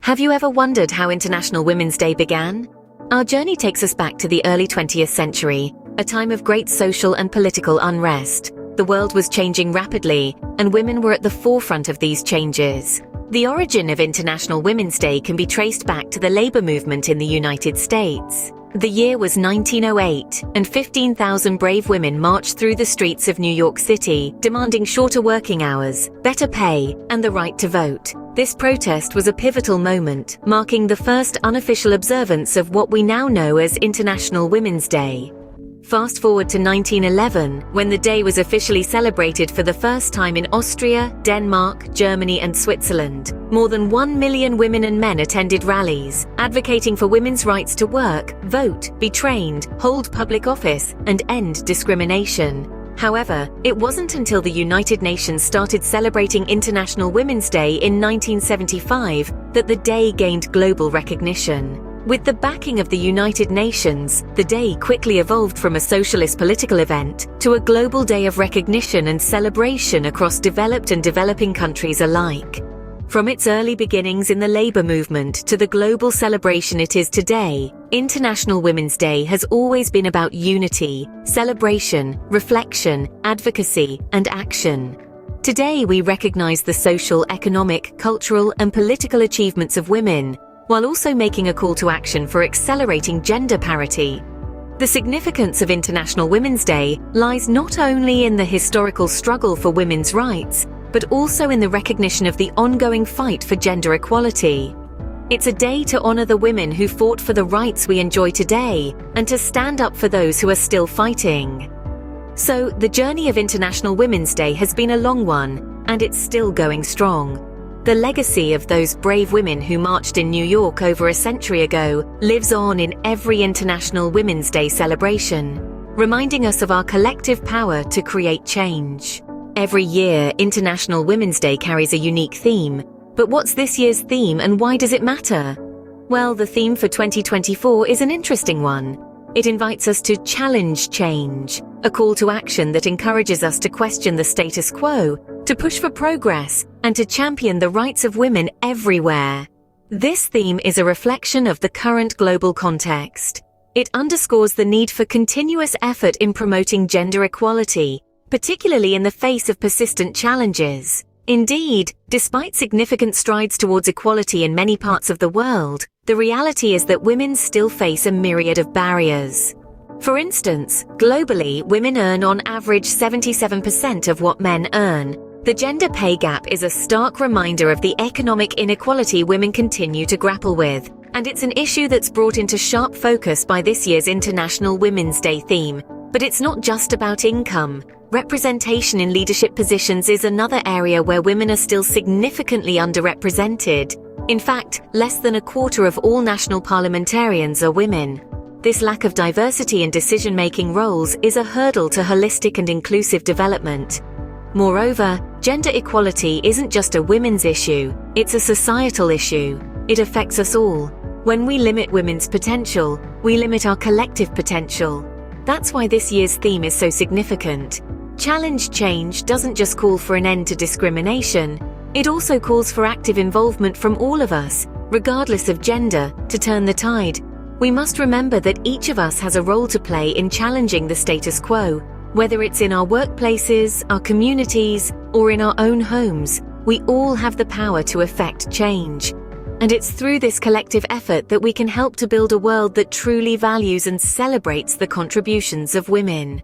Have you ever wondered how International Women's Day began? Our journey takes us back to the early 20th century, a time of great social and political unrest. The world was changing rapidly, and women were at the forefront of these changes. The origin of International Women's Day can be traced back to the labor movement in the United States. The year was 1908, and 15,000 brave women marched through the streets of New York City, demanding shorter working hours, better pay, and the right to vote. This protest was a pivotal moment, marking the first unofficial observance of what we now know as International Women's Day. Fast forward to 1911, when the day was officially celebrated for the first time in Austria, Denmark, Germany, and Switzerland. More than 1 million women and men attended rallies, advocating for women's rights to work, vote, be trained, hold public office, and end discrimination. However, it wasn't until the United Nations started celebrating International Women's Day in 1975 that the day gained global recognition. With the backing of the United Nations, the day quickly evolved from a socialist political event to a global day of recognition and celebration across developed and developing countries alike. From its early beginnings in the labor movement to the global celebration it is today, International Women's Day has always been about unity, celebration, reflection, advocacy, and action. Today we recognize the social, economic, cultural, and political achievements of women, while also making a call to action for accelerating gender parity. The significance of International Women's Day lies not only in the historical struggle for women's rights, but also in the recognition of the ongoing fight for gender equality. It's a day to honor the women who fought for the rights we enjoy today, and to stand up for those who are still fighting. So, the journey of International Women's Day has been a long one, and it's still going strong. The legacy of those brave women who marched in New York over a century ago lives on in every International Women's Day celebration, reminding us of our collective power to create change. Every year, International Women's Day carries a unique theme. But what's this year's theme and why does it matter? Well, the theme for 2024 is an interesting one. It invites us to challenge change, a call to action that encourages us to question the status quo, to push for progress, and to champion the rights of women everywhere. This theme is a reflection of the current global context. It underscores the need for continuous effort in promoting gender equality, particularly in the face of persistent challenges. Indeed, despite significant strides towards equality in many parts of the world, the reality is that women still face a myriad of barriers. For instance, globally, women earn on average 77% of what men earn. The gender pay gap is a stark reminder of the economic inequality women continue to grapple with, and it's an issue that's brought into sharp focus by this year's International Women's Day theme. But it's not just about income. Representation in leadership positions is another area where women are still significantly underrepresented. In fact, less than a quarter of all national parliamentarians are women. This lack of diversity in decision-making roles is a hurdle to holistic and inclusive development. Moreover, gender equality isn't just a women's issue, it's a societal issue. It affects us all. When we limit women's potential, we limit our collective potential. That's why this year's theme is so significant. Challenge change doesn't just call for an end to discrimination, it also calls for active involvement from all of us, regardless of gender, to turn the tide. We must remember that each of us has a role to play in challenging the status quo. Whether it's in our workplaces, our communities, or in our own homes, we all have the power to effect change. And it's through this collective effort that we can help to build a world that truly values and celebrates the contributions of women.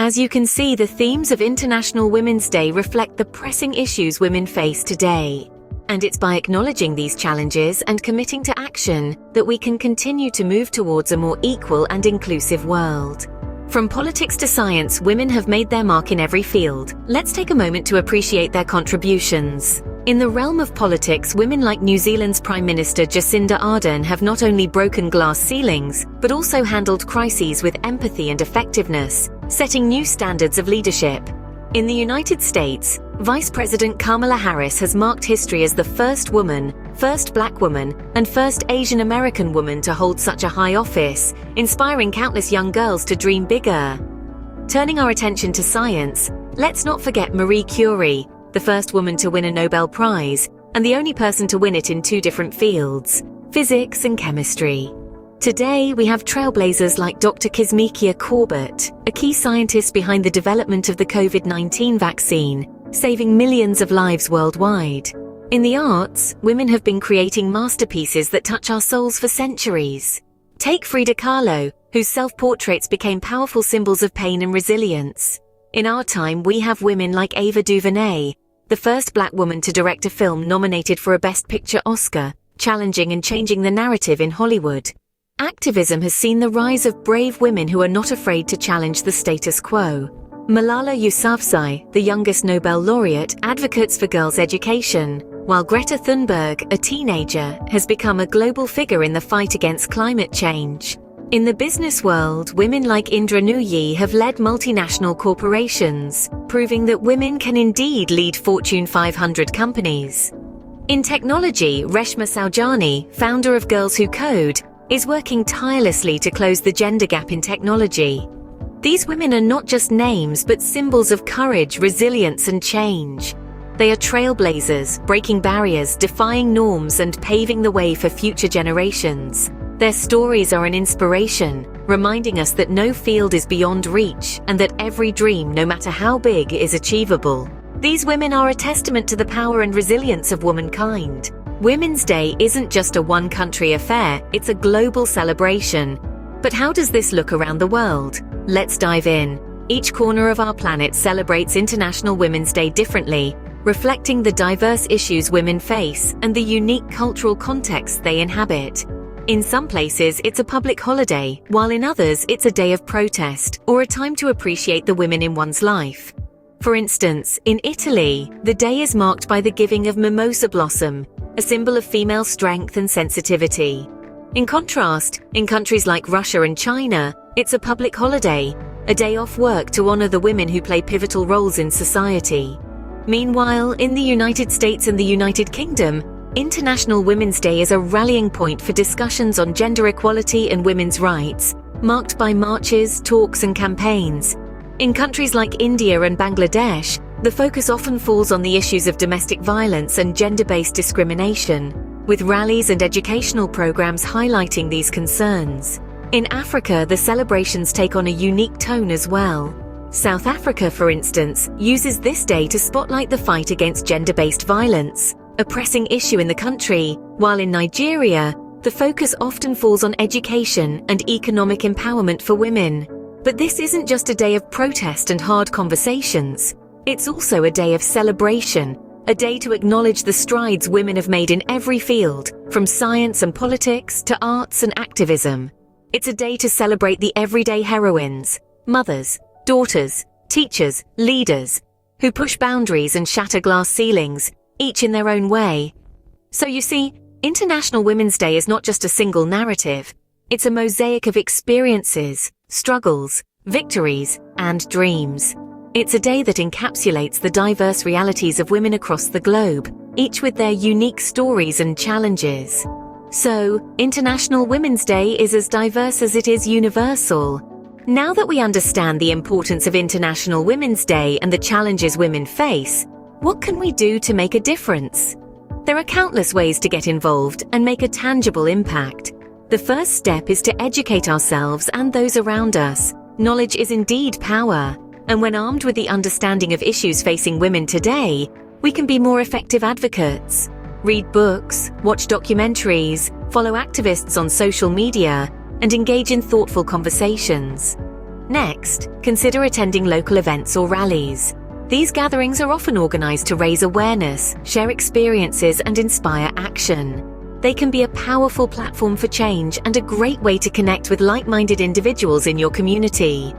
As you can see, the themes of International Women's Day reflect the pressing issues women face today. And it's by acknowledging these challenges and committing to action that we can continue to move towards a more equal and inclusive world. From politics to science, women have made their mark in every field. Let's take a moment to appreciate their contributions. In the realm of politics, women like New Zealand's Prime Minister Jacinda Ardern have not only broken glass ceilings, but also handled crises with empathy and effectiveness, setting new standards of leadership. In the United States, Vice President Kamala Harris has marked history as the first woman, first Black woman, and first Asian American woman to hold such a high office, inspiring countless young girls to dream bigger. Turning our attention to science, let's not forget Marie Curie, the first woman to win a Nobel Prize, and the only person to win it in two different fields, physics and chemistry. Today, we have trailblazers like Dr. Kizzmekia Corbett, a key scientist behind the development of the COVID-19 vaccine, saving millions of lives worldwide. In the arts, women have been creating masterpieces that touch our souls for centuries. Take Frida Kahlo, whose self-portraits became powerful symbols of pain and resilience. In our time, we have women like Ava DuVernay, the first black woman to direct a film nominated for a Best Picture Oscar, challenging and changing the narrative in Hollywood. Activism has seen the rise of brave women who are not afraid to challenge the status quo. Malala Yousafzai, the youngest Nobel laureate, advocates for girls' education, while Greta Thunberg, a teenager, has become a global figure in the fight against climate change. In the business world, women like Indra Nooyi have led multinational corporations, proving that women can indeed lead Fortune 500 companies. In technology, Reshma Saujani, founder of Girls Who Code, is working tirelessly to close the gender gap in technology. These women are not just names, but symbols of courage, resilience, and change. They are trailblazers, breaking barriers, defying norms, and paving the way for future generations. Their stories are an inspiration, reminding us that no field is beyond reach and that every dream, no matter how big, is achievable. These women are a testament to the power and resilience of womankind. Women's Day isn't just a one-country affair, it's a global celebration. But how does this look around the world? Let's dive in. Each corner of our planet celebrates International Women's Day differently, reflecting the diverse issues women face and the unique cultural context they inhabit. In some places, it's a public holiday, while in others, it's a day of protest or a time to appreciate the women in one's life. For instance, in Italy, the day is marked by the giving of mimosa blossom, a symbol of female strength and sensitivity. In contrast, in countries like Russia and China, it's a public holiday, a day off work to honor the women who play pivotal roles in society. Meanwhile, in the United States and the United Kingdom, International Women's Day is a rallying point for discussions on gender equality and women's rights, marked by marches, talks, and campaigns. In countries like India and Bangladesh, the focus often falls on the issues of domestic violence and gender-based discrimination, with rallies and educational programs highlighting these concerns. In Africa, the celebrations take on a unique tone as well. South Africa, for instance, uses this day to spotlight the fight against gender-based violence, a pressing issue in the country, while in Nigeria, the focus often falls on education and economic empowerment for women. But this isn't just a day of protest and hard conversations. It's also a day of celebration, a day to acknowledge the strides women have made in every field, from science and politics to arts and activism. It's a day to celebrate the everyday heroines, mothers, daughters, teachers, leaders, who push boundaries and shatter glass ceilings, each in their own way. So you see, International Women's Day is not just a single narrative. It's a mosaic of experiences, struggles, victories, and dreams. It's a day that encapsulates the diverse realities of women across the globe, each with their unique stories and challenges. So, International Women's Day is as diverse as it is universal. Now that we understand the importance of International Women's Day and the challenges women face, what can we do to make a difference? There are countless ways to get involved and make a tangible impact. The first step is to educate ourselves and those around us. Knowledge is indeed power, and when armed with the understanding of issues facing women today, we can be more effective advocates. Read books, watch documentaries, follow activists on social media, and engage in thoughtful conversations. Next, consider attending local events or rallies. These gatherings are often organized to raise awareness, share experiences, and inspire action. They can be a powerful platform for change and a great way to connect with like-minded individuals in your community.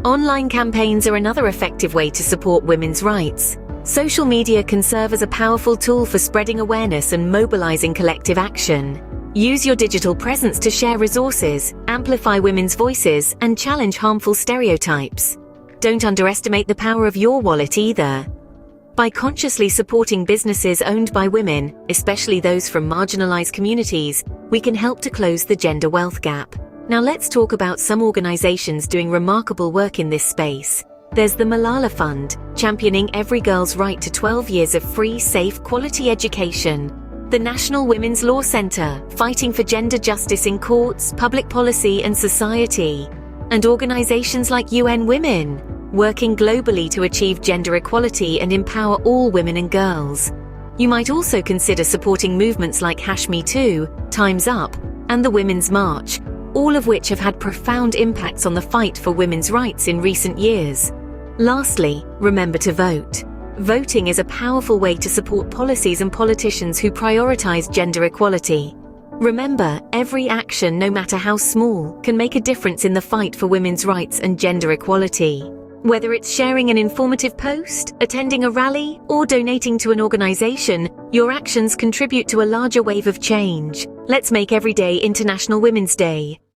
Online campaigns are another effective way to support women's rights. Social media can serve as a powerful tool for spreading awareness and mobilizing collective action. Use your digital presence to share resources, amplify women's voices, and challenge harmful stereotypes. Don't underestimate the power of your wallet either. By consciously supporting businesses owned by women, especially those from marginalized communities, we can help to close the gender wealth gap. Now let's talk about some organizations doing remarkable work in this space. There's the Malala Fund, championing every girl's right to 12 years of free, safe, quality education. The National Women's Law Center, fighting for gender justice in courts, public policy, and society. And organizations like UN Women, working globally to achieve gender equality and empower all women and girls. You might also consider supporting movements like #MeToo, Time's Up, and the Women's March, all of which have had profound impacts on the fight for women's rights in recent years. Lastly, remember to vote. Voting is a powerful way to support policies and politicians who prioritize gender equality. Remember, every action, no matter how small, can make a difference in the fight for women's rights and gender equality. Whether it's sharing an informative post, attending a rally, or donating to an organization, your actions contribute to a larger wave of change. Let's make every day International Women's Day.